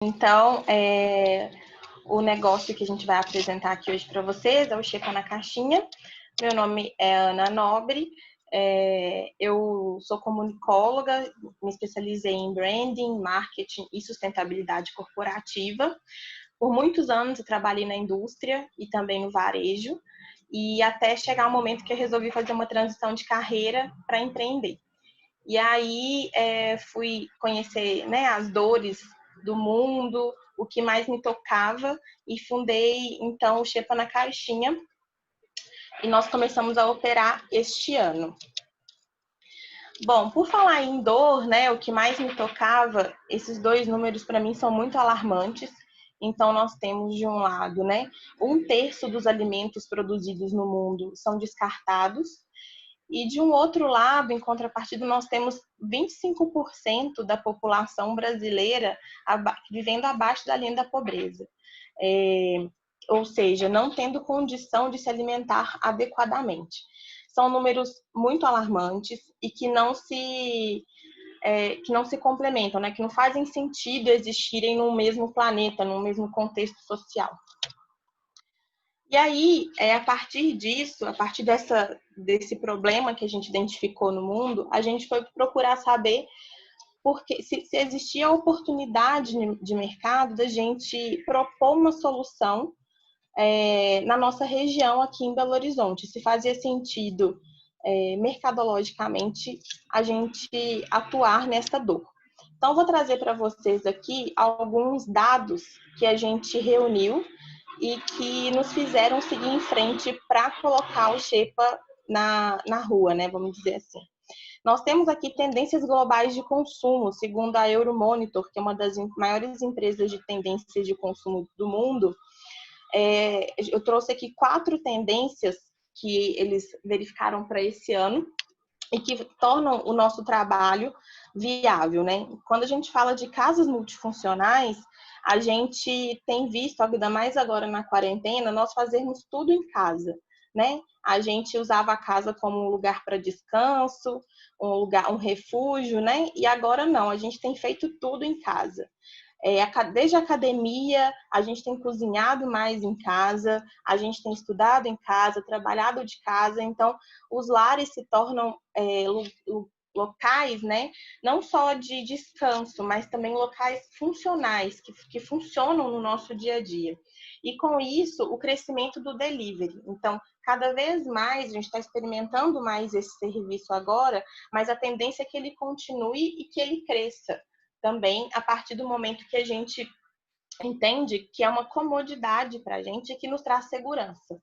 Então, o negócio que a gente vai apresentar aqui hoje para vocês é o Xepa na Caixinha. Meu nome é Ana Nobre, eu sou comunicóloga, me especializei em branding, marketing e sustentabilidade corporativa. Por muitos anos eu trabalhei na indústria e também no varejo, e até chegar o momento que eu resolvi fazer uma transição de carreira para empreender. E aí fui conhecer, né, as dores do mundo, o que mais me tocava, e fundei então o Xepa na Caixinha, e nós começamos a operar este ano. Bom, por falar em dor, né, o que mais me tocava, esses dois números para mim são muito alarmantes. Então, nós temos, de um lado, né, 1/3 dos alimentos produzidos no mundo são descartados, e de um outro lado, em contrapartida, nós temos 25% da população brasileira vivendo abaixo da linha da pobreza. Ou seja, não tendo condição de se alimentar adequadamente. São números muito alarmantes e que não se complementam, né? Que não fazem sentido existirem no mesmo planeta, no mesmo contexto social. E aí, a partir disso, a partir desse problema que a gente identificou no mundo, a gente foi procurar saber porque, se existia a oportunidade de mercado da gente propor uma solução na nossa região aqui em Belo Horizonte, se fazia sentido mercadologicamente a gente atuar nessa dor. Então, vou trazer para vocês aqui alguns dados que a gente reuniu e que nos fizeram seguir em frente para colocar o Xepa na rua, né? Vamos dizer assim. Nós temos aqui tendências globais de consumo, segundo a Euromonitor, que é uma das maiores empresas de tendências de consumo do mundo. Eu trouxe aqui 4 tendências que eles verificaram para esse ano e que tornam o nosso trabalho viável, né? Quando a gente fala de casas multifuncionais, a gente tem visto, ainda mais agora na quarentena, nós fazermos tudo em casa, né? A gente usava a casa como um lugar para descanso, um refúgio, né? E agora não, a gente tem feito tudo em casa. Desde a academia, a gente tem cozinhado mais em casa, a gente tem estudado em casa, trabalhado de casa, então os lares se tornam locais, né, não só de descanso, mas também locais funcionais, que funcionam no nosso dia a dia. E com isso, o crescimento do delivery. Então, cada vez mais, a gente está experimentando mais esse serviço agora, mas a tendência é que ele continue e que ele cresça também a partir do momento que a gente entende que é uma comodidade para a gente e que nos traz segurança.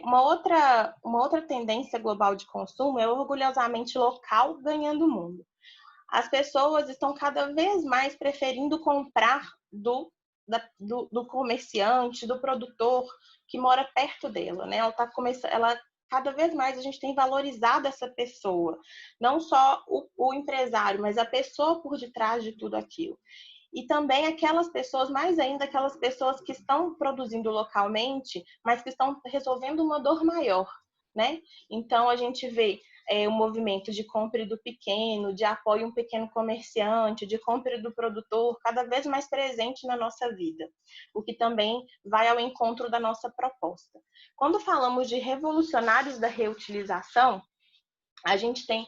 Uma outra tendência global de consumo é o orgulhosamente local ganhando o mundo. As pessoas estão cada vez mais preferindo comprar do comerciante, do produtor que mora perto dela, né? Cada vez mais a gente tem valorizado essa pessoa, não só o empresário, mas a pessoa por detrás de tudo aquilo. E também aquelas pessoas, mais ainda aquelas pessoas que estão produzindo localmente, mas que estão resolvendo uma dor maior, né? Então a gente vê o movimento de compra do pequeno, de apoio a um pequeno comerciante, de compra do produtor, cada vez mais presente na nossa vida, o que também vai ao encontro da nossa proposta. Quando falamos de revolucionários da reutilização, a gente tem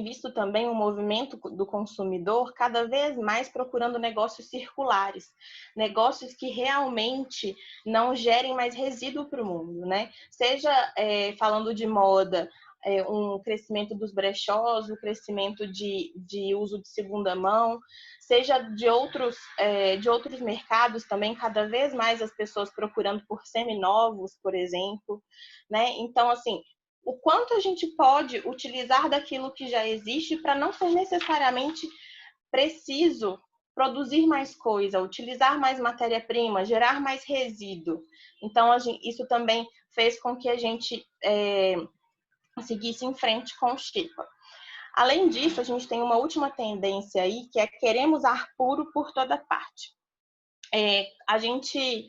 visto também um movimento do consumidor cada vez mais procurando negócios circulares, negócios que realmente não gerem mais resíduo para o mundo, né? Seja falando de moda, um crescimento dos brechós, o crescimento de uso de segunda mão, seja de outros mercados também, cada vez mais as pessoas procurando por seminovos, por exemplo, né? Então, assim, o quanto a gente pode utilizar daquilo que já existe para não ser necessariamente preciso produzir mais coisa, utilizar mais matéria-prima, gerar mais resíduo. Então, isso também fez com que a gente seguisse em frente com o Xepa. Além disso, a gente tem uma última tendência aí, que é queremos ar puro por toda parte. A gente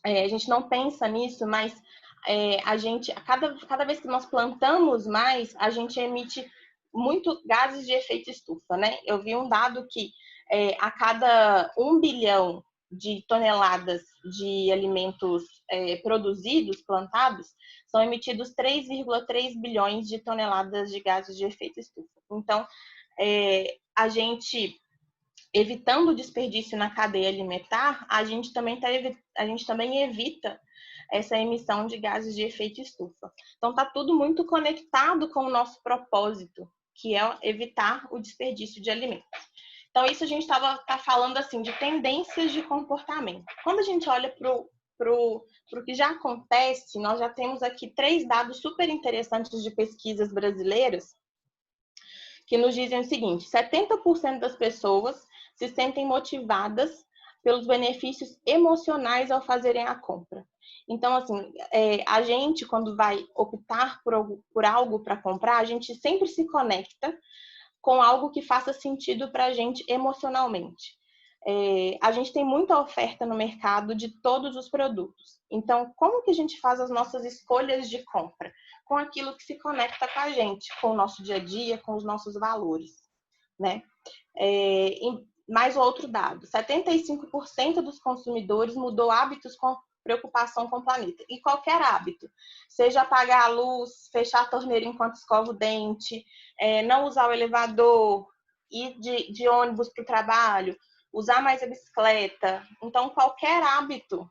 a gente não pensa nisso, mas cada vez que nós plantamos mais, a gente emite muito gases de efeito estufa, né? Eu vi um dado que a cada 1 bilhão de toneladas de alimentos produzidos, plantados, são emitidos 3,3 bilhões de toneladas de gases de efeito estufa. Então, a gente, evitando o desperdício na cadeia alimentar, a gente também evita essa emissão de gases de efeito estufa. Então, está tudo muito conectado com o nosso propósito, que é evitar o desperdício de alimentos. Então, isso a gente tá falando assim de tendências de comportamento. Quando a gente olha para o que já acontece, nós já temos aqui 3 dados super interessantes de pesquisas brasileiras que nos dizem o seguinte: 70% das pessoas se sentem motivadas pelos benefícios emocionais ao fazerem a compra. Então, assim, a gente, quando vai optar por algo para comprar, a gente sempre se conecta com algo que faça sentido para a gente emocionalmente. A gente tem muita oferta no mercado de todos os produtos. Então, como que a gente faz as nossas escolhas de compra? Com aquilo que se conecta com a gente, com o nosso dia a dia, com os nossos valores, né? Mais outro dado: 75% dos consumidores mudou hábitos com preocupação com o planeta. E qualquer hábito, seja apagar a luz, fechar a torneira enquanto escova o dente, não usar o elevador, ir de ônibus para o trabalho, usar mais a bicicleta. Então, qualquer hábito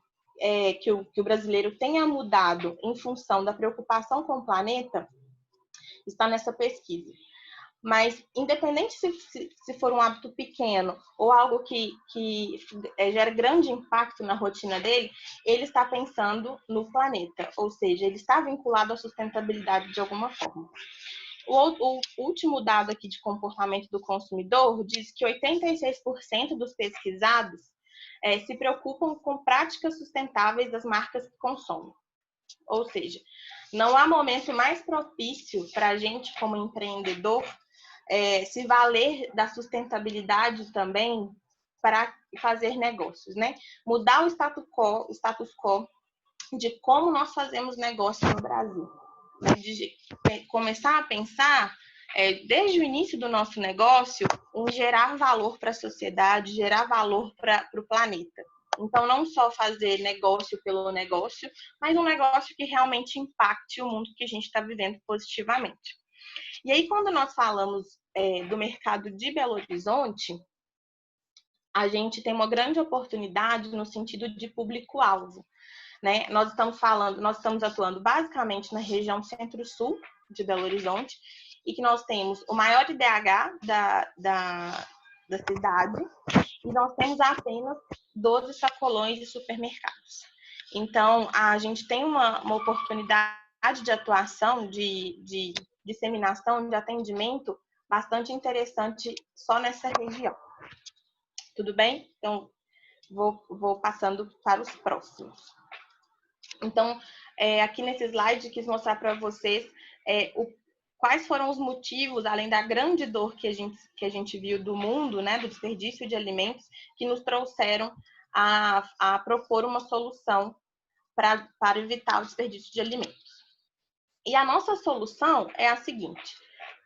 que o brasileiro tenha mudado em função da preocupação com o planeta está nessa pesquisa. Mas, independente se for um hábito pequeno ou algo que gera grande impacto na rotina dele, ele está pensando no planeta, ou seja, ele está vinculado à sustentabilidade de alguma forma. O último dado aqui de comportamento do consumidor diz que 86% dos pesquisados se preocupam com práticas sustentáveis das marcas que consomem. Ou seja, não há momento mais propício para a gente, como empreendedor, se valer da sustentabilidade também para fazer negócios, né? Mudar o status quo de como nós fazemos negócio no Brasil. De começar a pensar, desde o início do nosso negócio, em gerar valor para a sociedade, gerar valor para o planeta. Então, não só fazer negócio pelo negócio, mas um negócio que realmente impacte o mundo que a gente está vivendo positivamente. E aí, quando nós falamos do mercado de Belo Horizonte, a gente tem uma grande oportunidade no sentido de público-alvo, né? Nós estamos atuando basicamente na região centro-sul de Belo Horizonte e que nós temos o maior IDH da cidade e nós temos apenas 12 sacolões de supermercados. Então, a gente tem uma oportunidade de atuação, de disseminação, de atendimento bastante interessante só nessa região. Tudo bem? Então, vou passando para os próximos. Então, aqui nesse slide, quis mostrar para vocês quais foram os motivos, além da grande dor que a gente viu do mundo, né, do desperdício de alimentos, que nos trouxeram a propor uma solução para evitar o desperdício de alimentos. E a nossa solução é a seguinte: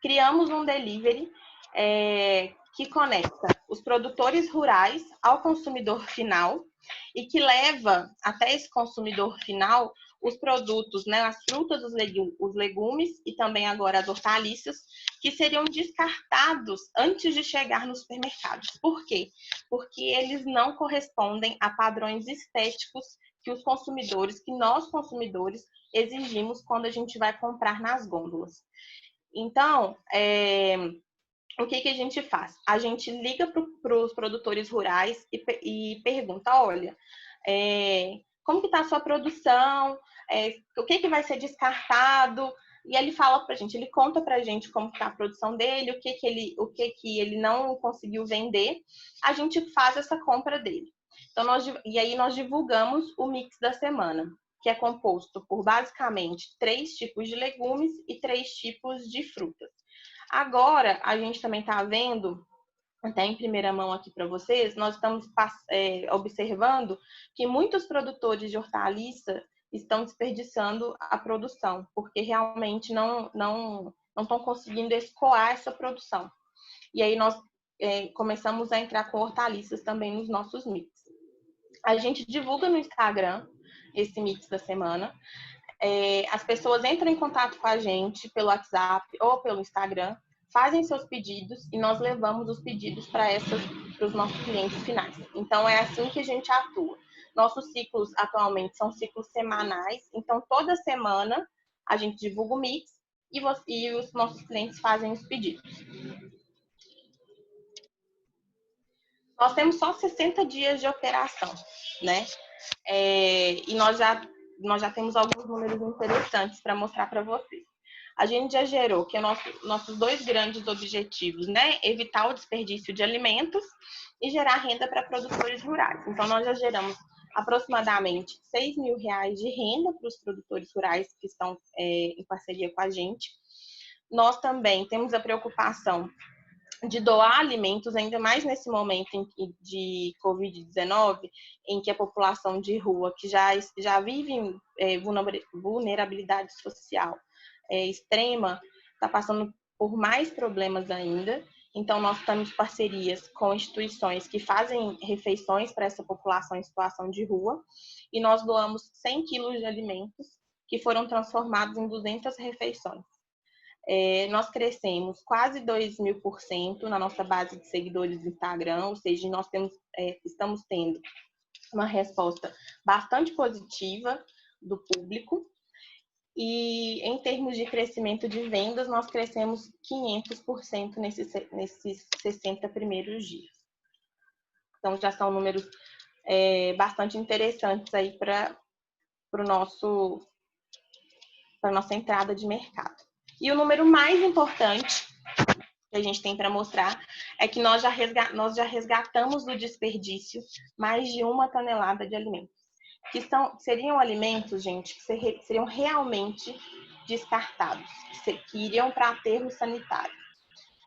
criamos um delivery que conecta os produtores rurais ao consumidor final e que leva até esse consumidor final os produtos, né, as frutas, os legumes e também agora as hortaliças, que seriam descartados antes de chegar nos supermercados. Por quê? Porque eles não correspondem a padrões estéticos que nós consumidores exigimos quando a gente vai comprar nas gôndolas. Então, o que a gente faz? A gente liga para os produtores rurais e pergunta: olha, como que está a sua produção? O que vai ser descartado? E ele fala para a gente, ele conta para a gente como está a produção dele, o que ele não conseguiu vender. A gente faz essa compra dele. Então, e aí nós divulgamos o mix da semana, que é composto por basicamente 3 tipos de legumes e 3 tipos de frutas. Agora, a gente também está vendo, até em primeira mão aqui para vocês, nós estamos observando que muitos produtores de hortaliça estão desperdiçando a produção, porque realmente não estão conseguindo escoar essa produção. E aí nós começamos a entrar com hortaliças também nos nossos mix. A gente divulga no Instagram esse mix da semana. As pessoas entram em contato com a gente pelo WhatsApp ou pelo Instagram, fazem seus pedidos e nós levamos os pedidos para os nossos clientes finais. Então, é assim que a gente atua. Nossos ciclos atualmente são ciclos semanais, então toda semana a gente divulga o mix e os nossos clientes fazem os pedidos. Nós temos só 60 dias de operação, né? E nós já temos alguns números interessantes para mostrar para vocês. A gente já gerou, que é nossos dois grandes objetivos, né? Evitar o desperdício de alimentos e gerar renda para produtores rurais. Então, nós já geramos aproximadamente R$6 mil de renda para os produtores rurais que estão em parceria com a gente. Nós também temos a preocupação de doar alimentos, ainda mais nesse momento de Covid-19, em que a população de rua, que já vive vulnerabilidade social extrema, está passando por mais problemas ainda. Então, nós temos parcerias com instituições que fazem refeições para essa população em situação de rua, e nós doamos 100 quilos de alimentos que foram transformados em 200 refeições. Nós crescemos quase 2.000% na nossa base de seguidores do Instagram, ou seja, nós estamos tendo uma resposta bastante positiva do público. E em termos de crescimento de vendas, nós crescemos 500% nesses 60 primeiros dias. Então, já são números bastante interessantes aí para a nossa entrada de mercado. E o número mais importante que a gente tem para mostrar é que nós já resgatamos do desperdício mais de 1 tonelada de alimentos. Que seriam alimentos, gente, que seriam realmente descartados, que iriam para aterro sanitário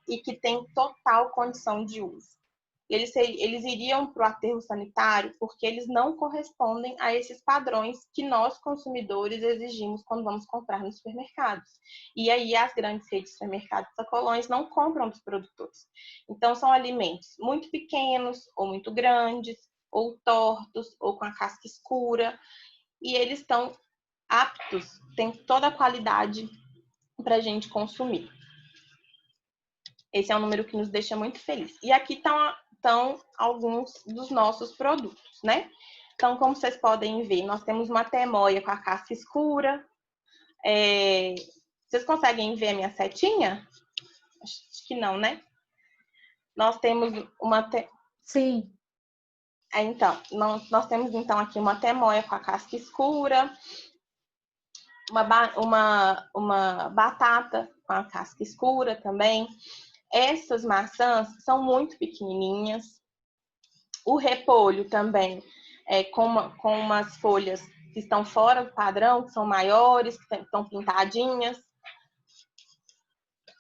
e que têm total condição de uso. Eles iriam para o aterro sanitário porque eles não correspondem a esses padrões que nós, consumidores, exigimos quando vamos comprar nos supermercados. E aí as grandes redes de supermercados sacolões não compram dos produtores. Então, são alimentos muito pequenos ou muito grandes, ou tortos, ou com a casca escura. E eles estão aptos, têm toda a qualidade para a gente consumir. Esse é um número que nos deixa muito feliz. E aqui estão alguns dos nossos produtos, né? Então, como vocês podem ver, nós temos uma temoia com a casca escura. Vocês conseguem ver a minha setinha? Acho que não, né? Nós temos uma... Sim. Então, nós temos então aqui uma temoia com a casca escura, uma batata com a casca escura também. Essas maçãs são muito pequenininhas. O repolho também, com umas folhas que estão fora do padrão, que são maiores, que estão pintadinhas.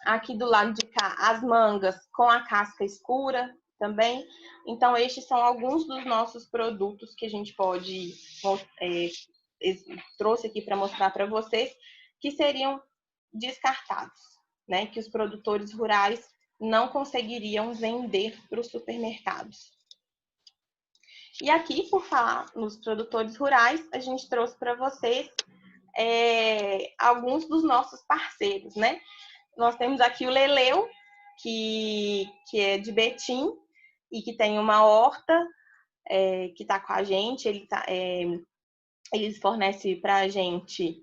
Aqui do lado de cá, as mangas com a casca escura também. Então, estes são alguns dos nossos produtos que a gente trouxe aqui para mostrar para vocês, que seriam descartados, né? Que os produtores rurais não conseguiriam vender para os supermercados. E aqui, por falar nos produtores rurais, a gente trouxe para vocês alguns dos nossos parceiros, né? Nós temos aqui o Leleu, que é de Betim e que tem uma horta que está com a gente. Ele fornece para a gente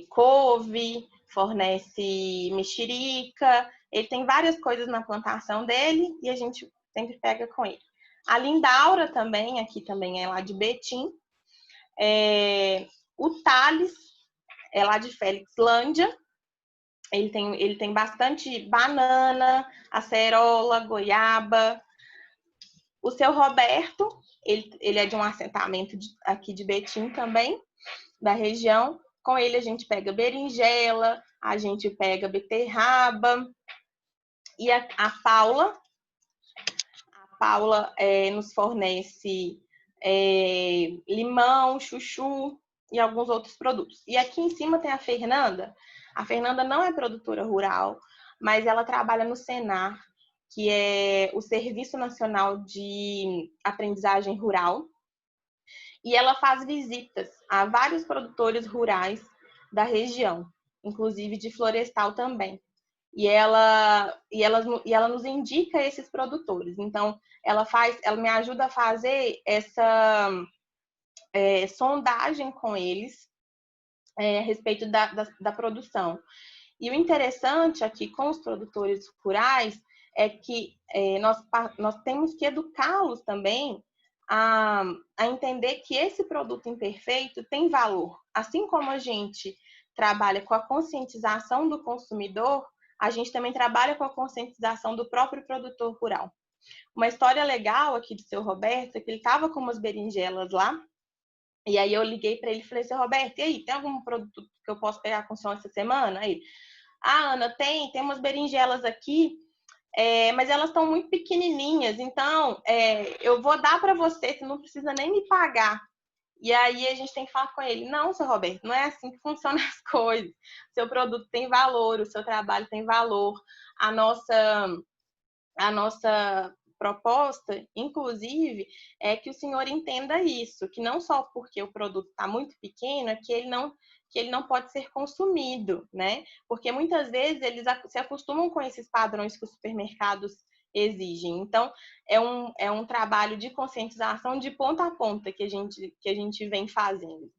couve, fornece mexerica. Ele tem várias coisas na plantação dele e a gente sempre pega com ele. A Lindaura também, aqui também é lá de Betim. O Thales é lá de Felixlândia. Ele tem bastante banana, acerola, goiaba. O seu Roberto, ele é de um assentamento aqui de Betim também, da região. Com ele a gente pega berinjela, a gente pega beterraba. E a Paula nos fornece limão, chuchu e alguns outros produtos. E aqui em cima tem a Fernanda. A Fernanda não é produtora rural, mas ela trabalha no Senar, que é o Serviço Nacional de Aprendizagem Rural, e ela faz visitas a vários produtores rurais da região, inclusive de florestal também. E ela nos indica esses produtores. Então, ela me ajuda a fazer essa sondagem com eles a respeito da produção. E o interessante aqui com os produtores rurais é que nós temos que educá-los também a entender que esse produto imperfeito tem valor. Assim como a gente trabalha com a conscientização do consumidor, a gente também trabalha com a conscientização do próprio produtor rural. Uma história legal aqui do seu Roberto é que ele estava com umas berinjelas lá, e aí eu liguei para ele e falei assim, Roberto, e aí, tem algum produto que eu posso pegar com o senhor essa semana? Aí, Ana, tem umas berinjelas aqui, mas elas estão muito pequenininhas, então eu vou dar para você, você não precisa nem me pagar. E aí a gente tem que falar com ele, não, seu Roberto, não é assim que funcionam as coisas. O seu produto tem valor, o seu trabalho tem valor, a nossa proposta, inclusive, é que o senhor entenda isso, que não só porque o produto está muito pequeno, é que ele não pode ser consumido, né? Porque muitas vezes eles se acostumam com esses padrões que os supermercados exigem. Então, é um trabalho de conscientização de ponta a ponta que a gente vem fazendo.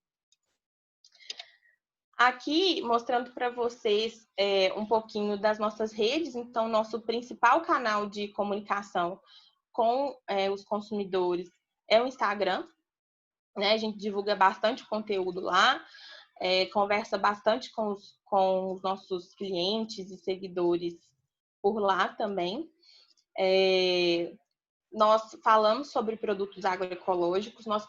Aqui, mostrando para vocês um pouquinho das nossas redes. Então, nosso principal canal de comunicação com os consumidores é o Instagram, né? A gente divulga bastante conteúdo lá, conversa bastante com os nossos clientes e seguidores por lá também. Nós falamos sobre produtos agroecológicos, nós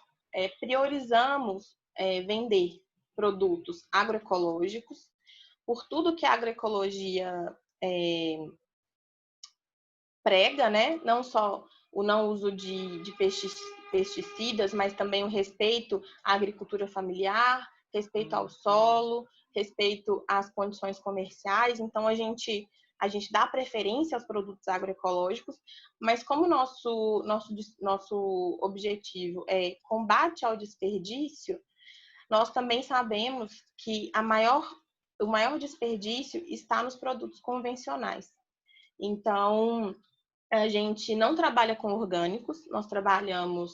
priorizamos vender produtos agroecológicos, por tudo que a agroecologia prega, né? Não só o não uso de pesticidas, mas também o respeito à agricultura familiar, respeito ao solo, respeito às condições comerciais. Então, a gente dá preferência aos produtos agroecológicos, mas como nosso objetivo é combate ao desperdício, nós também sabemos que o maior desperdício está nos produtos convencionais. Então, a gente não trabalha com orgânicos, nós trabalhamos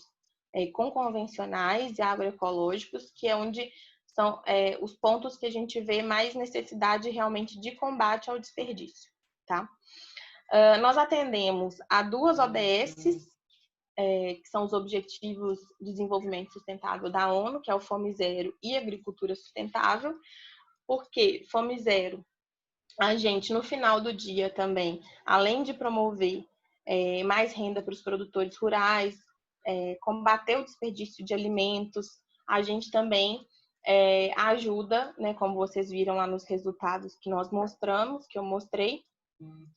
com convencionais e agroecológicos, que é onde são os pontos que a gente vê mais necessidade realmente de combate ao desperdício, tá? Nós atendemos a 2 ODSs, que são os Objetivos de Desenvolvimento Sustentável da ONU, que é o Fome Zero e Agricultura Sustentável. Porque Fome Zero, a gente, no final do dia também, além de promover mais renda para os produtores rurais, combater o desperdício de alimentos, a gente também ajuda, né, como vocês viram lá nos resultados que nós mostramos, que eu mostrei,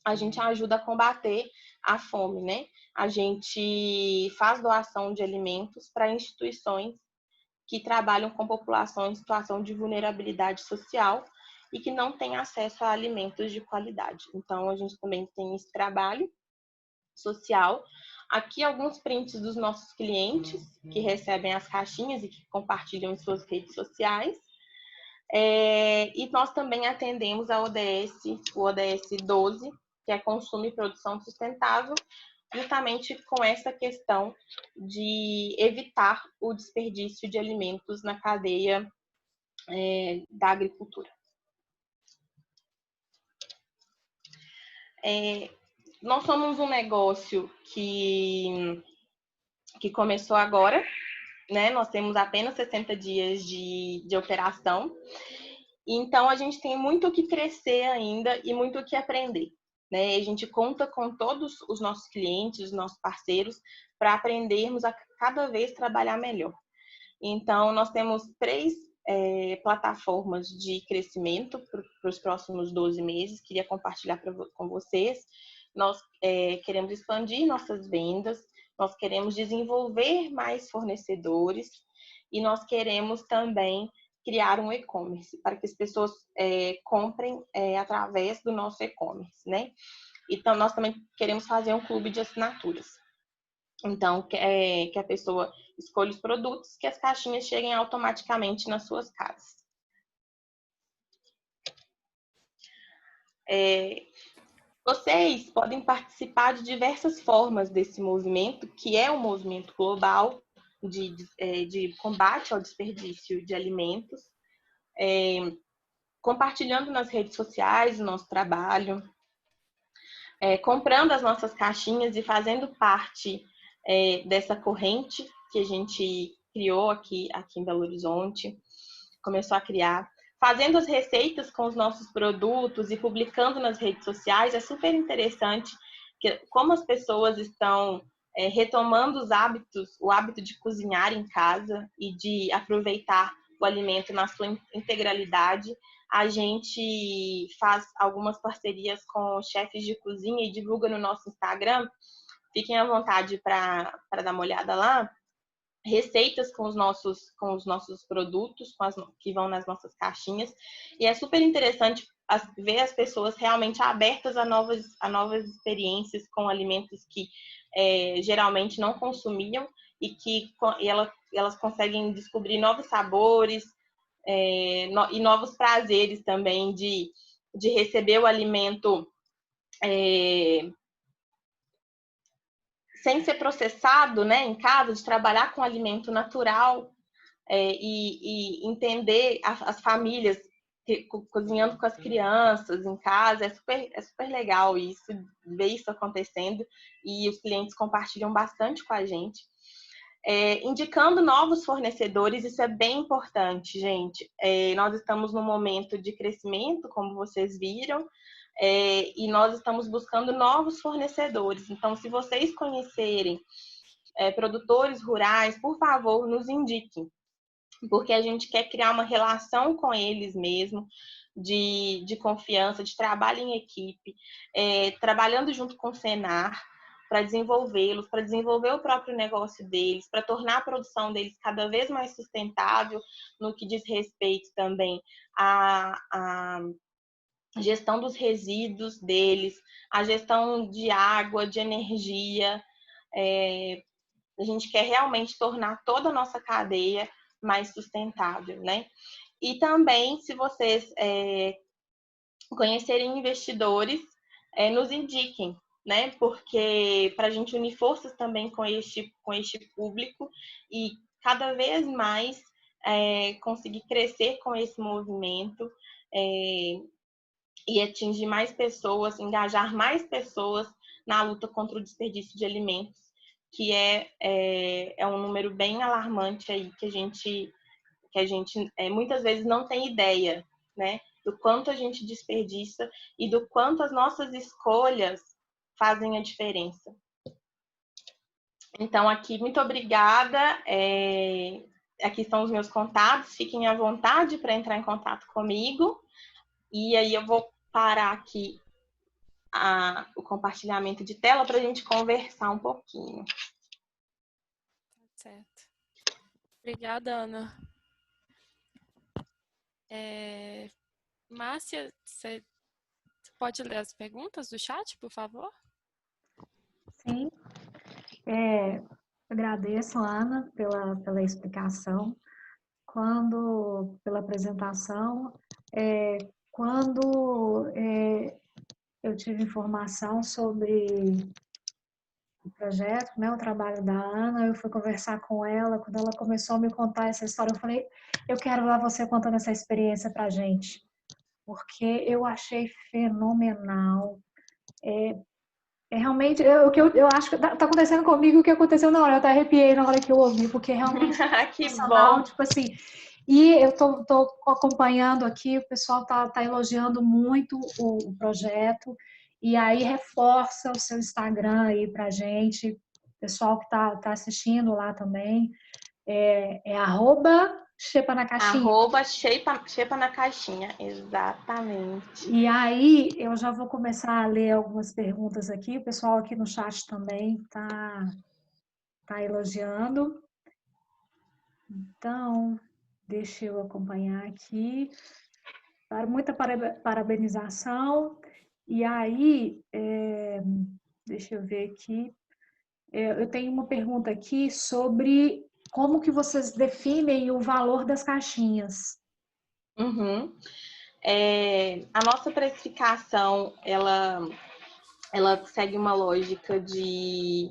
a gente ajuda a combater a fome, né? A gente faz doação de alimentos para instituições que trabalham com população em situação de vulnerabilidade social e que não têm acesso a alimentos de qualidade. Então, a gente também tem esse trabalho social. Aqui, alguns prints dos nossos clientes que recebem as caixinhas e que compartilham em suas redes sociais. E nós também atendemos o ODS 12, que é Consumo e Produção Sustentável, justamente com essa questão de evitar o desperdício de alimentos na cadeia da agricultura. Nós somos um negócio que começou agora, né? Nós temos apenas 60 dias de operação, então a gente tem muito o que crescer ainda e muito o que aprender, né? A gente conta com todos os nossos clientes, os nossos parceiros, para aprendermos a cada vez trabalhar melhor. Então, nós temos 3 plataformas de crescimento para os próximos 12 meses, queria compartilhar com vocês. Nós queremos expandir nossas vendas, nós queremos desenvolver mais fornecedores e nós queremos também criar um e-commerce para que as pessoas comprem através do nosso e-commerce, né? Então, nós também queremos fazer um clube de assinaturas. Então, que a pessoa escolha os produtos, que as caixinhas cheguem automaticamente nas suas casas. Vocês podem participar de diversas formas desse movimento, que é um movimento global de combate ao desperdício de alimentos, compartilhando nas redes sociais o nosso trabalho, comprando as nossas caixinhas e fazendo parte dessa corrente que a gente criou aqui em Belo Horizonte, começou a criar, fazendo as receitas com os nossos produtos e publicando nas redes sociais. É super interessante como as pessoas estão retomando o hábito de cozinhar em casa e de aproveitar o alimento na sua integralidade. A gente faz algumas parcerias com chefes de cozinha e divulga no nosso Instagram. Fiquem à vontade para dar uma olhada lá. Receitas com os nossos produtos, que vão nas nossas caixinhas. E é super interessante ver as pessoas realmente abertas a novas experiências com alimentos que geralmente não consumiam e elas conseguem descobrir novos sabores, e novos prazeres também de receber o alimento sem ser processado, né, em casa, de trabalhar com alimento natural, e entender as famílias cozinhando com as crianças em casa. É super legal isso, ver isso acontecendo, e os clientes compartilham bastante com a gente. Indicando novos fornecedores, isso é bem importante, gente. Nós estamos num momento de crescimento, como vocês viram, e nós estamos buscando novos fornecedores. Então, se vocês conhecerem produtores rurais, por favor, nos indiquem, porque a gente quer criar uma relação com eles mesmo, de confiança, de trabalho em equipe, trabalhando junto com o Senar, para desenvolvê-los, para desenvolver o próprio negócio deles, para tornar a produção deles cada vez mais sustentável, no que diz respeito também à gestão dos resíduos deles, a gestão de água, de energia. A gente quer realmente tornar toda a nossa cadeia mais sustentável, né? E também, se vocês conhecerem investidores, nos indiquem, né? Porque para a gente unir forças também com este público e cada vez mais conseguir crescer com esse movimento, e atingir mais pessoas, engajar mais pessoas na luta contra o desperdício de alimentos, que é um número bem alarmante aí, que a gente muitas vezes não tem ideia, né, do quanto a gente desperdiça e do quanto as nossas escolhas fazem a diferença. Então, aqui, muito obrigada. Aqui estão os meus contatos, fiquem à vontade para entrar em contato comigo. E aí eu vou parar aqui o compartilhamento de tela para a gente conversar um pouquinho. Certo. Obrigada, Ana. Márcia, você pode ler as perguntas do chat, por favor? Sim. Agradeço, Ana, pela explicação. Pela apresentação. Quando eu tive informação sobre o projeto, né, o trabalho da Ana, eu fui conversar com ela. Quando ela começou a me contar essa história, eu falei, eu quero ver você contando essa experiência para a gente, porque eu achei fenomenal. Realmente, eu acho que tá acontecendo comigo o que aconteceu na hora. Eu até arrepiei na hora que eu ouvi, porque realmente é que sensacional, bom. tipo assim. E eu tô acompanhando aqui, o pessoal tá elogiando muito o projeto, e aí reforça o seu Instagram aí pra gente, o pessoal que tá assistindo lá também, @Xepa na Caixinha. @Xepa na Caixinha, exatamente. E aí, eu já vou começar a ler algumas perguntas aqui. O pessoal aqui no chat também tá elogiando. Então, deixa eu acompanhar aqui. Muita parabenização. E aí, deixa eu ver aqui, eu tenho uma pergunta aqui sobre como que vocês definem o valor das caixinhas. Uhum. A nossa precificação, ela segue uma lógica de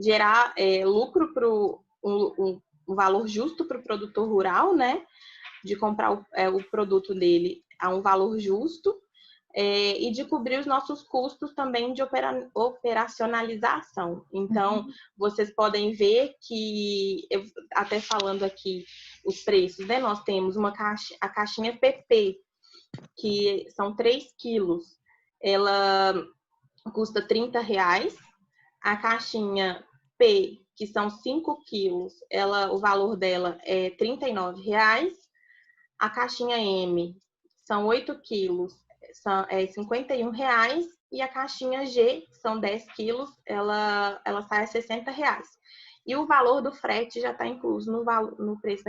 gerar lucro para um valor justo para o produtor rural, né? De comprar o produto dele a um valor justo e de cobrir os nossos custos também de operacionalização. Então, vocês podem ver que, até falando aqui os preços, né? Nós temos a caixinha PP, que são 3 quilos. Ela custa R$ 30. A caixinha P, que são 5 quilos, o valor dela é R$ 39. A caixinha M, são 8 quilos, é R$ 51. E a caixinha G, que são 10 quilos, ela sai a R$ 60. E o valor do frete já está incluso no preço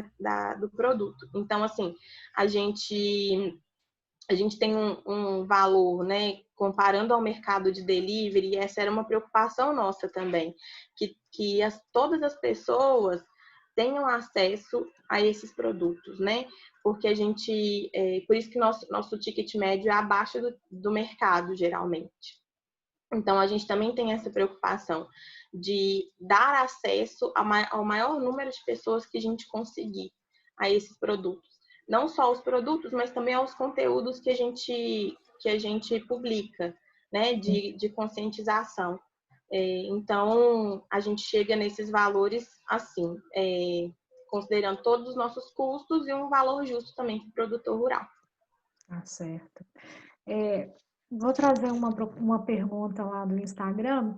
do produto. Então, assim, a gente tem um valor, né, comparando ao mercado de delivery, essa era uma preocupação nossa também, que todas as pessoas tenham acesso a esses produtos, né? Porque por isso que nosso ticket médio é abaixo do mercado, geralmente. Então, a gente também tem essa preocupação de dar acesso ao maior número de pessoas que a gente conseguir a esses produtos. Não só os produtos, mas também aos conteúdos que a gente publica, né, de conscientização. Então, a gente chega nesses valores assim, considerando todos os nossos custos e um valor justo também para o produtor rural. Tá certo. Vou trazer uma pergunta lá do Instagram.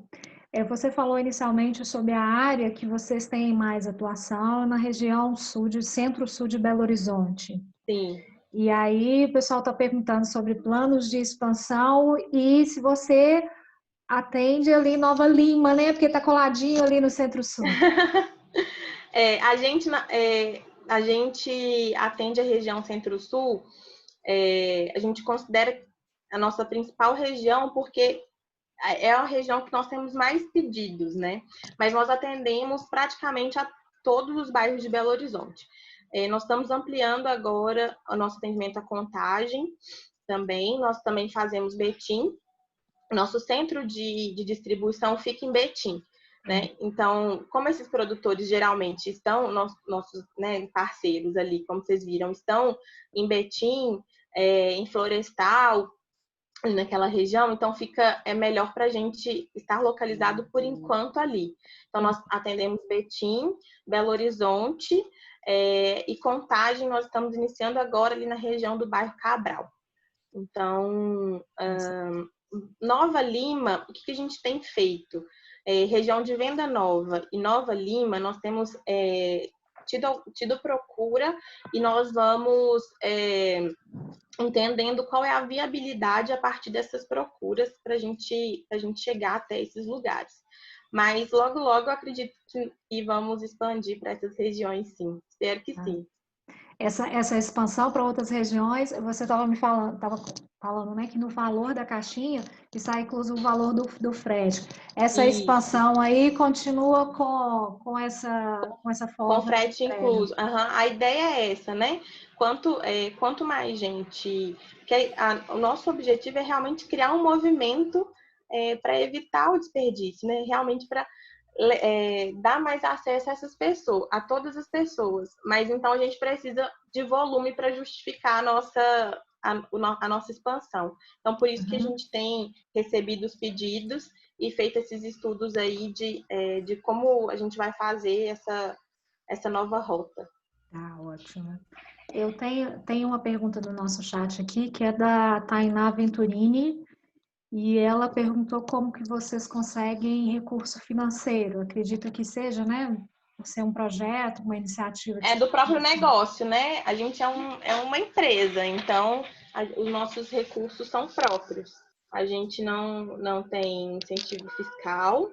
Você falou inicialmente sobre a área que vocês têm mais atuação na região centro-sul de Belo Horizonte. Sim. E aí o pessoal está perguntando sobre planos de expansão e se você atende ali Nova Lima, né? Porque está coladinho ali no centro-sul. A gente atende a região centro-sul, a gente considera a nossa principal região porque é a região que nós temos mais pedidos, né? Mas nós atendemos praticamente a todos os bairros de Belo Horizonte. Nós estamos ampliando agora o nosso atendimento à Contagem também. Nós também fazemos Betim. Nosso centro de distribuição fica em Betim, né? Então, como esses produtores geralmente estão, nossos né, parceiros ali, como vocês viram, estão em Betim, em Florestal, naquela região, então é melhor para a gente estar localizado por enquanto ali. Então, nós atendemos Betim, Belo Horizonte e Contagem, nós estamos iniciando agora ali na região do bairro Cabral. Então, Nova Lima, o que a gente tem feito? Região de Venda Nova e Nova Lima, nós temos tido procura e nós vamos entendendo qual é a viabilidade a partir dessas procuras para a gente chegar até esses lugares. Mas logo, logo eu acredito que vamos expandir para essas regiões, sim. Espero que sim. Essa expansão para outras regiões, você estava falando, né, que no valor da caixinha está incluso o valor do frete. Essa expansão aí continua com essa forma. Com frete incluso. A ideia é essa, né? Quanto mais gente... o nosso objetivo é realmente criar um movimento para evitar o desperdício, né? Realmente para dar mais acesso a essas pessoas, a todas as pessoas. Mas então a gente precisa de volume para justificar a nossa expansão. Então, por isso que a gente tem recebido os pedidos e feito esses estudos aí de como a gente vai fazer essa nova rota. Tá, ótimo. Eu tenho uma pergunta do nosso chat aqui, que é da Tainá Venturini, e ela perguntou como que vocês conseguem recurso financeiro. Acredito que seja, né? Ser um projeto, uma iniciativa. Do próprio negócio, né? A gente é uma empresa, então os nossos recursos são próprios. A gente não tem incentivo fiscal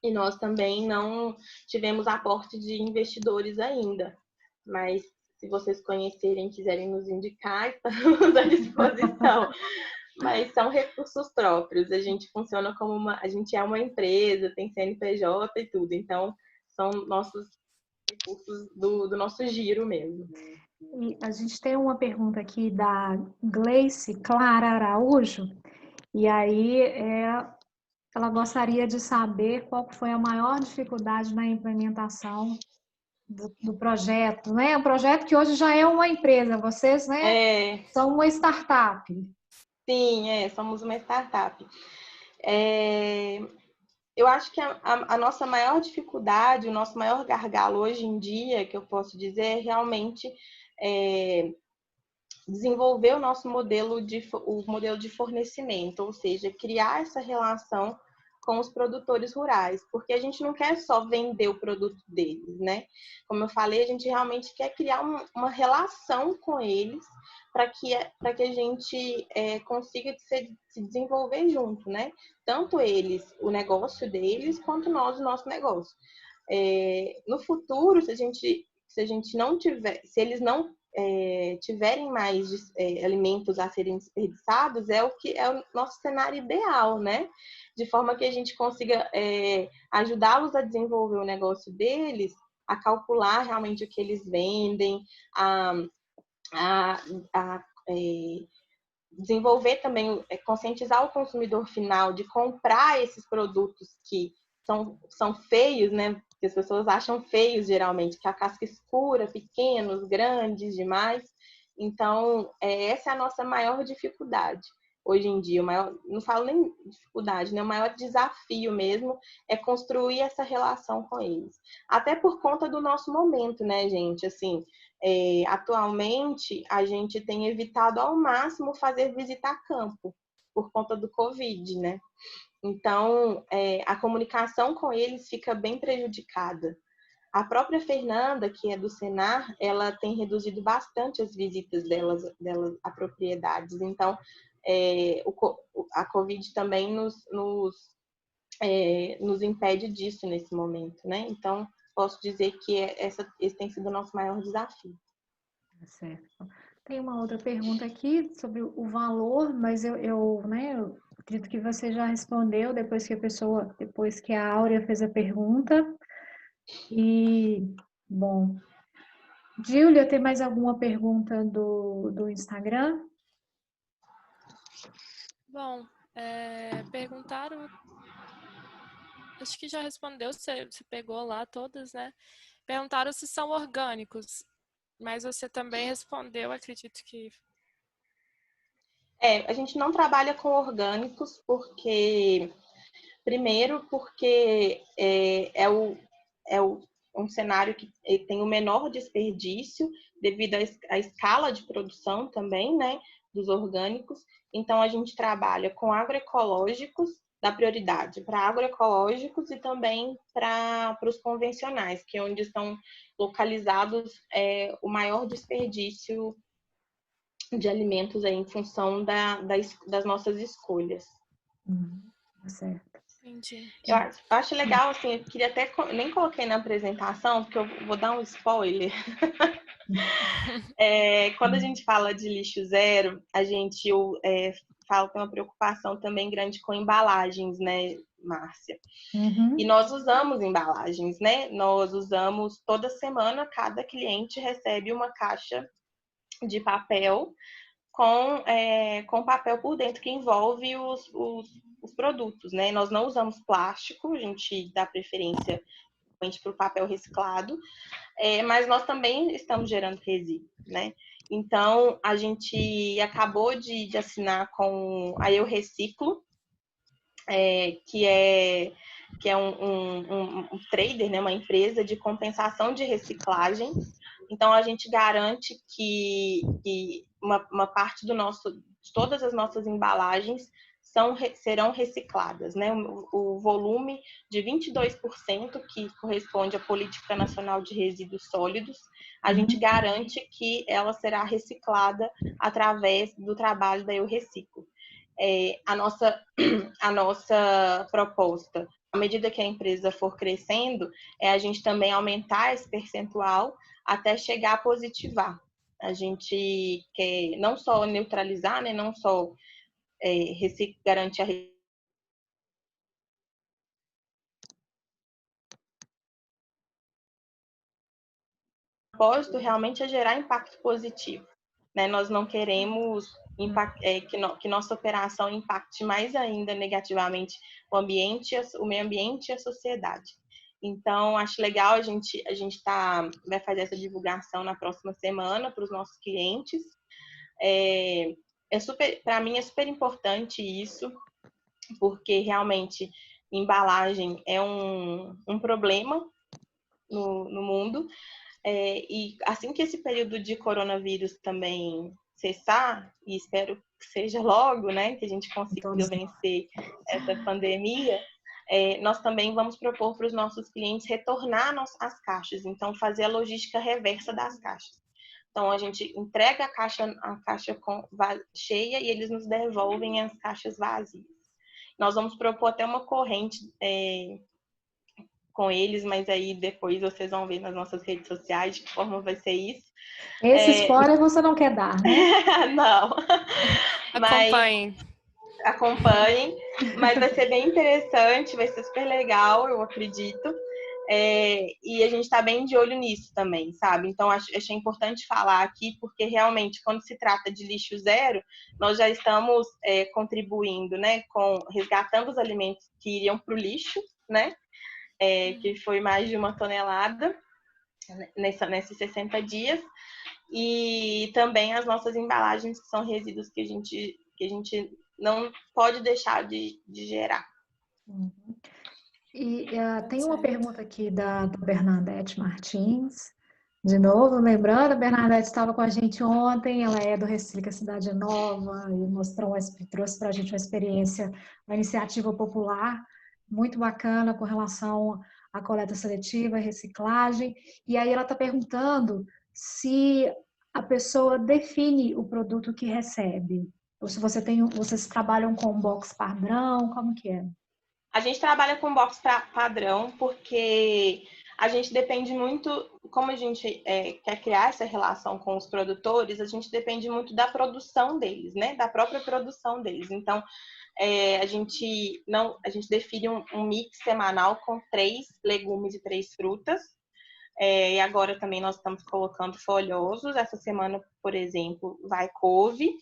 e nós também não tivemos aporte de investidores ainda. Mas se vocês conhecerem, quiserem nos indicar, estamos à disposição. Mas são recursos próprios. A gente funciona como a gente é uma empresa, tem CNPJ e tudo. Então, são nossos recursos do nosso giro mesmo. E a gente tem uma pergunta aqui da Gleice Clara Araújo, e aí ela gostaria de saber qual foi a maior dificuldade na implementação do projeto, né? Um projeto que hoje já é uma empresa, vocês, né, são uma startup. Sim, somos uma startup. Eu acho que a nossa maior dificuldade, o nosso maior gargalo hoje em dia, que eu posso dizer, é realmente desenvolver o nosso modelo de fornecimento, ou seja, criar essa relação com os produtores rurais, porque a gente não quer só vender o produto deles, né? Como eu falei, a gente realmente quer criar uma relação com eles para que a gente consiga se desenvolver junto, né? Tanto eles, o negócio deles, quanto nós, o nosso negócio. No futuro, se a gente não tiver, se eles não tiverem mais alimentos a serem desperdiçados, é o nosso cenário ideal, né? De forma que a gente consiga ajudá-los a desenvolver o negócio deles, a calcular realmente o que eles vendem, a desenvolver também, conscientizar o consumidor final de comprar esses produtos que são feios, né? Que as pessoas acham feios geralmente, que a casca escura, pequenos, grandes demais. Então, essa é a nossa maior dificuldade hoje em dia. Não falo nem dificuldade, né? O maior desafio mesmo é construir essa relação com eles. Até por conta do nosso momento, né, gente? Assim, atualmente, a gente tem evitado ao máximo fazer visita a campo, por conta do Covid, né? Então, a comunicação com eles fica bem prejudicada. A própria Fernanda, que é do Senar, ela tem reduzido bastante as visitas delas a propriedades. Então, a Covid também nos impede disso nesse momento, né? Então, posso dizer que esse tem sido o nosso maior desafio. Certo. Tem uma outra pergunta aqui sobre o valor, mas eu acredito que você já respondeu depois que a Áurea fez a pergunta. E, bom, Júlia, tem mais alguma pergunta do Instagram? Bom, perguntaram, acho que já respondeu, você pegou lá todas, né? Perguntaram se são orgânicos, mas você também respondeu, acredito que... A gente não trabalha com orgânicos primeiro porque um cenário que tem o menor desperdício devido à escala de produção também, né, dos orgânicos. Então, a gente trabalha com agroecológicos, dá prioridade para agroecológicos e também para os convencionais, que é onde estão localizados o maior desperdício de alimentos aí, em função das nossas escolhas. Tá certo. Entendi. Eu acho legal, assim, eu queria até, nem coloquei na apresentação, porque eu vou dar um spoiler. Quando a gente fala de lixo zero, a gente fala que tem uma preocupação também grande com embalagens, né, Márcia? Uhum. E nós usamos embalagens, né? Nós usamos toda semana, cada cliente recebe uma caixa de papel com papel por dentro que envolve os produtos, né? Nós não usamos plástico, a gente dá preferência para o papel reciclado, mas nós também estamos gerando resíduo, né? Então, a gente acabou de assinar com a Eu Reciclo, que é um trader, né? Uma empresa de compensação de reciclagem. Então, a gente garante que uma parte de todas as nossas embalagens serão recicladas, né? O volume de 22%, que corresponde à Política Nacional de Resíduos Sólidos, a gente garante que ela será reciclada através do trabalho da Eu Reciclo. A nossa proposta, à medida que a empresa for crescendo, é a gente também aumentar esse percentual até chegar a positivar. A gente quer não só neutralizar, né, não só garante a propósito realmente é gerar impacto positivo, né? Nós não queremos que nossa operação impacte mais ainda negativamente o meio ambiente e a sociedade. Então, acho legal a gente vai fazer essa divulgação na próxima semana para os nossos clientes. Para mim é super importante isso, porque realmente embalagem é um problema no mundo. E assim que esse período de coronavírus também cessar, e espero que seja logo, né, que a gente consiga vencer essa pandemia, nós também vamos propor para os nossos clientes retornar as caixas, então fazer a logística reversa das caixas. Então, a gente entrega a caixa cheia e eles nos devolvem as caixas vazias. Nós vamos propor até uma corrente com eles, mas aí depois vocês vão ver nas nossas redes sociais de que forma vai ser isso. Esse spoiler você não quer dar, né? Não. Acompanhem. Mas vai ser bem interessante, vai ser super legal, eu acredito. E a gente está bem de olho nisso também, sabe? Então, achei importante falar aqui, porque realmente, quando se trata de lixo zero, nós já estamos contribuindo, né, resgatando os alimentos que iriam para o lixo, né? Que foi mais de 1 tonelada nesses 60 dias. E também as nossas embalagens, que são resíduos que a gente não pode deixar de gerar. Uhum. E tem uma pergunta aqui da Bernadette Martins. De novo, lembrando, a Bernadette estava com a gente ontem, ela é do Recicla Cidade Nova e trouxe para a gente uma iniciativa popular muito bacana com relação à coleta seletiva e reciclagem. E aí ela está perguntando se a pessoa define o produto que recebe, ou se vocês trabalham com um box padrão, como que é? A gente trabalha com box padrão porque a gente depende muito, como a gente quer criar essa relação com os produtores, a gente depende muito da produção deles, né? Da própria produção deles. Então, a gente define um mix semanal com 3 legumes e 3 frutas. E agora também nós estamos colocando folhosos. Essa semana, por exemplo, vai couve.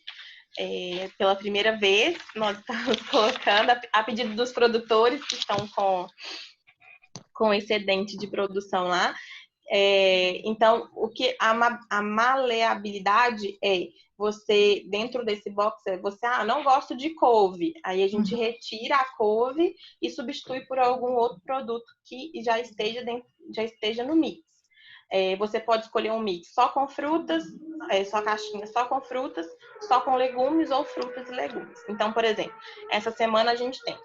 Pela primeira vez, nós estamos colocando a pedido dos produtores que estão com excedente de produção lá. Então, a maleabilidade você, dentro desse box, não gosto de couve. Aí a gente retira a couve e substitui por algum outro produto que já esteja no mix. Você pode escolher um mix só com frutas, só caixinha só com frutas, só com legumes ou frutas e legumes. Então, por exemplo, essa semana a gente tem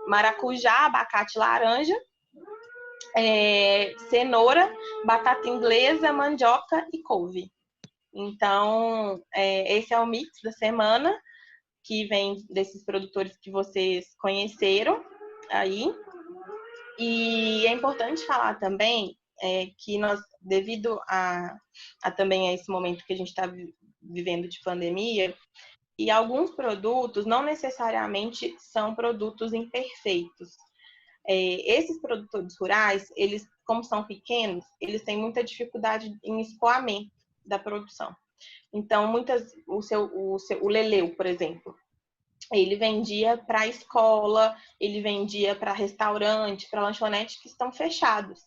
maracujá, abacate, laranja, cenoura, batata inglesa, mandioca e couve. Então, esse é o mix da semana, que vem desses produtores que vocês conheceram aí. E é importante falar também que nós, devido também a esse momento que a gente está vivendo de pandemia, e alguns produtos não necessariamente são produtos imperfeitos. Esses produtores rurais, eles, como são pequenos, eles têm muita dificuldade em escoamento da produção. Então, o leleu, por exemplo, ele vendia para a escola, ele vendia para restaurante, para lanchonete que estão fechados.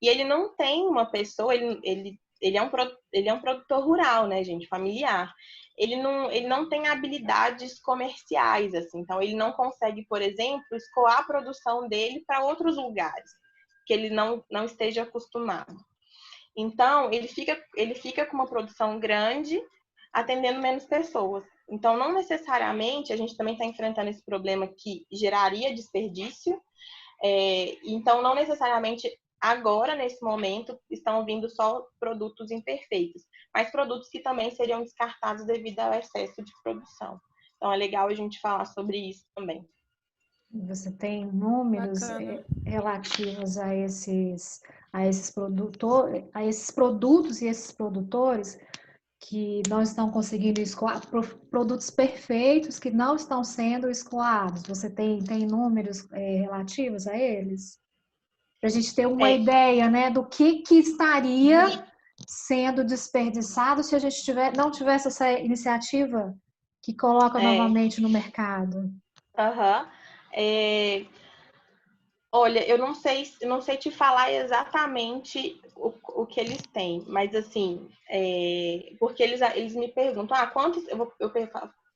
E ele não tem uma pessoa, ele é um produtor rural, né, gente, familiar. Ele não tem habilidades comerciais, assim. Então, ele não consegue, por exemplo, escoar a produção dele para outros lugares que ele não esteja acostumado. Então, ele fica com uma produção grande, atendendo menos pessoas. Então, não necessariamente, a gente também está enfrentando esse problema que geraria desperdício. Então, não necessariamente agora, nesse momento, estão vindo só produtos imperfeitos, mas produtos que também seriam descartados devido ao excesso de produção. Então, é legal a gente falar sobre isso também. Você tem números relativos a esses produtos e esses produtores que não estão conseguindo escoar, produtos perfeitos que não estão sendo escoados. Você tem números relativos a eles? Para a gente ter uma ideia, né, do que estaria sendo desperdiçado se a gente não tivesse essa iniciativa que coloca novamente no mercado. Aham. Olha, eu não sei te falar exatamente o que eles têm, mas assim, porque eles me perguntam, quantos,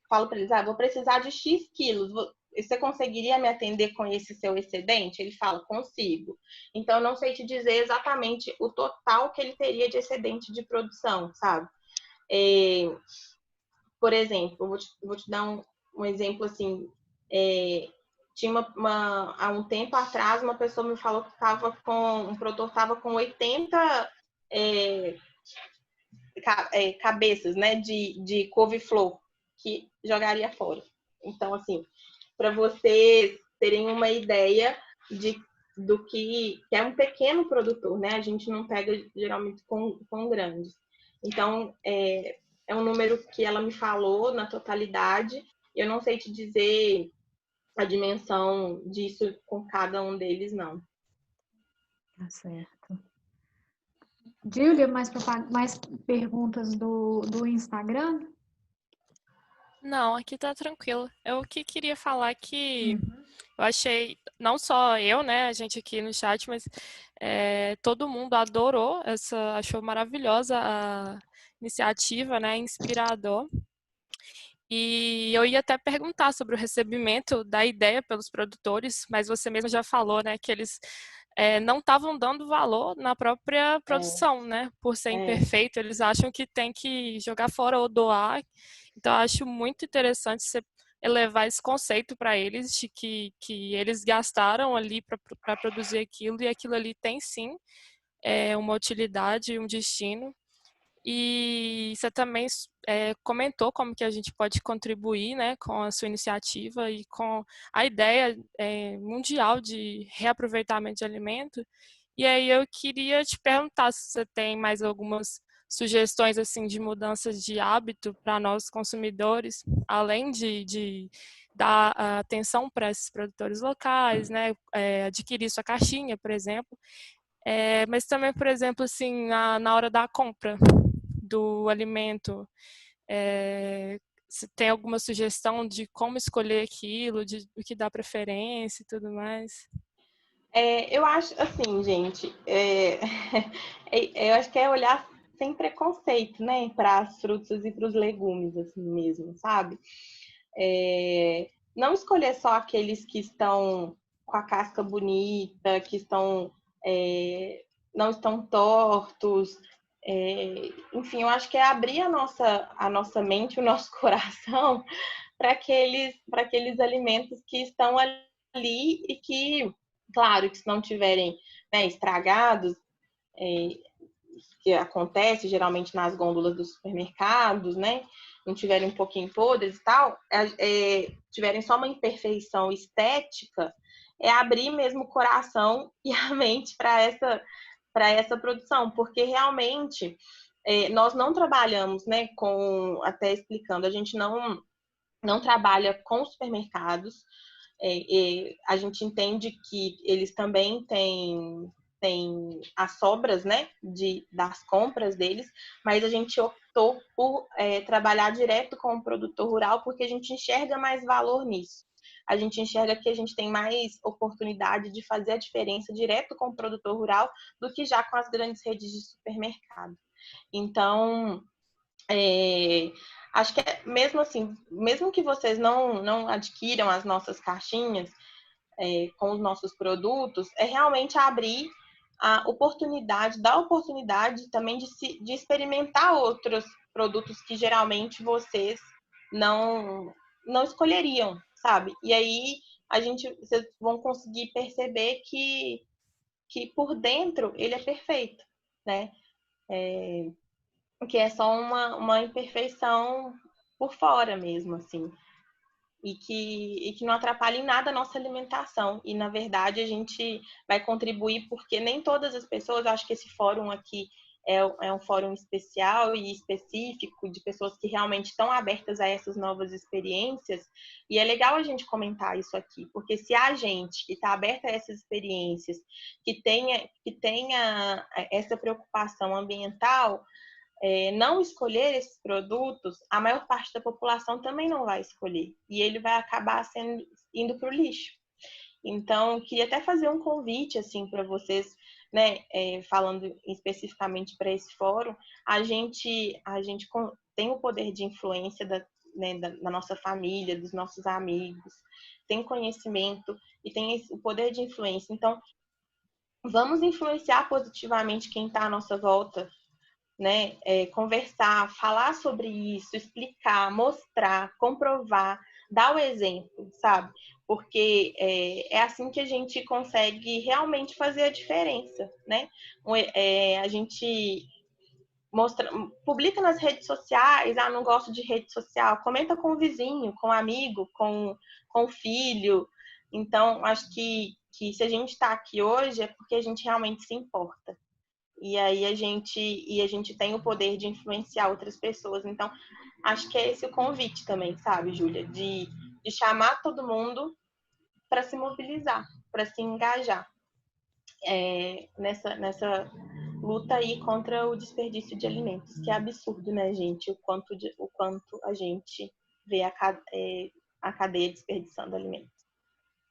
falo para eles, vou precisar de X quilos, você conseguiria me atender com esse seu excedente? Ele fala, consigo. Então, eu não sei te dizer exatamente o total que ele teria de excedente de produção, sabe? Por exemplo, eu vou te dar um exemplo assim, tinha há um tempo atrás, uma pessoa me falou que um produtor estava com 80 cabeças, né, de couve-flor, que jogaria fora. Então, assim, para vocês terem uma ideia do que é um pequeno produtor, né? A gente não pega geralmente com grandes. Então, é um número que ela me falou na totalidade. Eu não sei te dizer a dimensão disso com cada um deles, não. Tá certo. Júlia, mais perguntas do Instagram? Não, aqui tá tranquilo. Eu que queria falar que eu achei, não só eu, né, a gente aqui no chat, mas todo mundo adorou achou maravilhosa a iniciativa, né, inspirador. E eu ia até perguntar sobre o recebimento da ideia pelos produtores, mas você mesmo já falou, né, que eles não estavam dando valor na própria produção, né? Por ser imperfeito, eles acham que tem que jogar fora ou doar. Então, eu acho muito interessante você elevar esse conceito para eles de que eles gastaram ali para produzir aquilo e aquilo ali tem sim uma utilidade, um destino. E você também comentou como que a gente pode contribuir, né, com a sua iniciativa e com a ideia mundial de reaproveitamento de alimento. E aí eu queria te perguntar se você tem mais algumas sugestões assim de mudanças de hábito para nós consumidores, além de dar atenção para esses produtores locais, né, adquirir sua caixinha, por exemplo. Mas também, por exemplo, assim, na hora da compra do alimento, se tem alguma sugestão de como escolher aquilo, de o que dá preferência e tudo mais? Eu acho assim, gente, eu acho que é olhar sem preconceito, né, para as frutas e para os legumes, assim mesmo, sabe? Não escolher só aqueles que estão com a casca bonita, que não estão tortos. Enfim, eu acho que é abrir a nossa mente, o nosso coração para aqueles alimentos que estão ali e que, claro, que se não tiverem, né, estragados, que acontece geralmente nas gôndolas dos supermercados, né? Não tiverem um pouquinho podres e tal, tiverem só uma imperfeição estética, é abrir mesmo o coração e a mente para essa produção, porque realmente nós não trabalhamos, né, até explicando, a gente não trabalha com supermercados, a gente entende que eles também têm as sobras, né, das compras deles, mas a gente optou por trabalhar direto com o produtor rural porque a gente enxerga mais valor nisso. A gente enxerga que a gente tem mais oportunidade de fazer a diferença direto com o produtor rural do que já com as grandes redes de supermercado. Então, acho que mesmo assim, mesmo que vocês não adquiram as nossas caixinhas com os nossos produtos, é realmente abrir dar oportunidade também de experimentar outros produtos que geralmente vocês não escolheriam, sabe? E aí vocês vão conseguir perceber que por dentro ele é perfeito, né? Que é só uma imperfeição por fora mesmo, assim. E que não atrapalha em nada a nossa alimentação. E, na verdade, a gente vai contribuir porque nem todas as pessoas, eu acho que esse fórum aqui é um fórum especial e específico de pessoas que realmente estão abertas a essas novas experiências, e é legal a gente comentar isso aqui, porque se a gente que está aberta a essas experiências, que tenha essa preocupação ambiental, não escolher esses produtos, a maior parte da população também não vai escolher, e ele vai acabar indo para o lixo. Então, queria até fazer um convite assim para vocês, né, falando especificamente para esse fórum, a gente tem o poder de influência da nossa família, dos nossos amigos, tem conhecimento e tem o poder de influência. Então, vamos influenciar positivamente quem está à nossa volta, né? Conversar, falar sobre isso, explicar, mostrar, comprovar, dar o exemplo, sabe? Porque é assim que a gente consegue realmente fazer a diferença, né? A gente publica nas redes sociais, não gosto de rede social, comenta com o vizinho, com o amigo, com o filho. Então, acho que se a gente está aqui hoje é porque a gente realmente se importa. E aí a gente tem o poder de influenciar outras pessoas. Então, acho que é esse o convite também, sabe, Júlia? De chamar todo mundo para se mobilizar, para se engajar nessa luta aí contra o desperdício de alimentos, que é absurdo, né, gente? O quanto a gente vê a cadeia desperdiçando alimentos.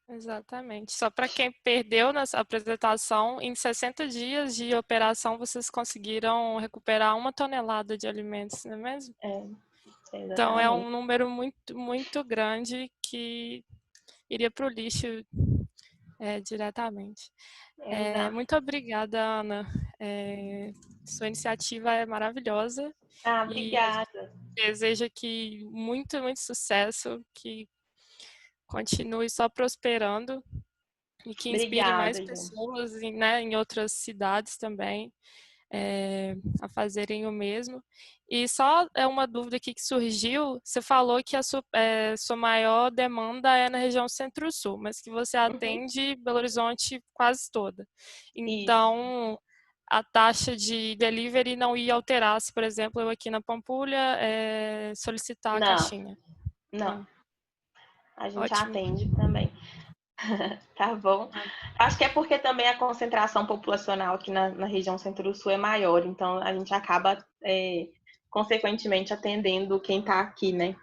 Exatamente. Só para quem perdeu nessa apresentação, em 60 dias de operação, vocês conseguiram recuperar 1 tonelada de alimentos, não é mesmo? Então, é um número muito, muito grande que iria para o lixo diretamente. Muito obrigada, Ana. Sua iniciativa é maravilhosa. Obrigada. E desejo que muito, muito sucesso, que continue só prosperando e que inspire mais pessoas em outras cidades também a fazerem o mesmo. E só uma dúvida aqui que surgiu, você falou que a sua maior demanda é na região Centro-Sul, mas que você atende Belo Horizonte quase toda. Então, a taxa de delivery não ia alterar se, por exemplo, eu aqui na Pampulha solicitar a caixinha. Não. A gente atende também. Tá bom? Acho que é porque também a concentração populacional aqui na região Centro-Sul é maior, então a gente acaba, consequentemente, atendendo quem tá aqui, né?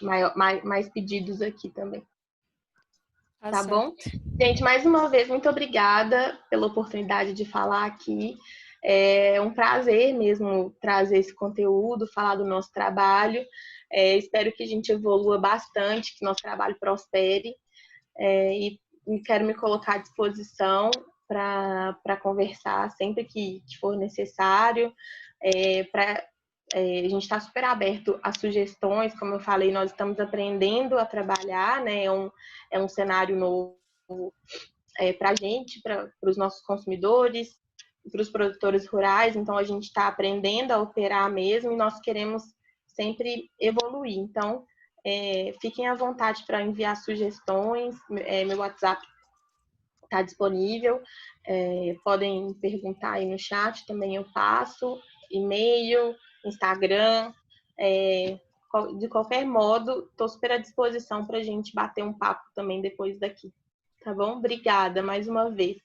Mais pedidos aqui também. Tá bom? Gente, mais uma vez, muito obrigada pela oportunidade de falar aqui. É um prazer mesmo trazer esse conteúdo, falar do nosso trabalho. Espero que a gente evolua bastante, que nosso trabalho prospere. E quero me colocar à disposição para conversar sempre que for necessário. A gente está super aberto a sugestões, como eu falei, nós estamos aprendendo a trabalhar, né? É um cenário novo para a gente, para os nossos consumidores, para os produtores rurais, então a gente está aprendendo a operar mesmo e nós queremos sempre evoluir. Então, fiquem à vontade para enviar sugestões, meu WhatsApp está disponível, podem perguntar aí no chat, também eu passo, e-mail, Instagram, de qualquer modo, estou super à disposição para a gente bater um papo também depois daqui, tá bom? Obrigada mais uma vez.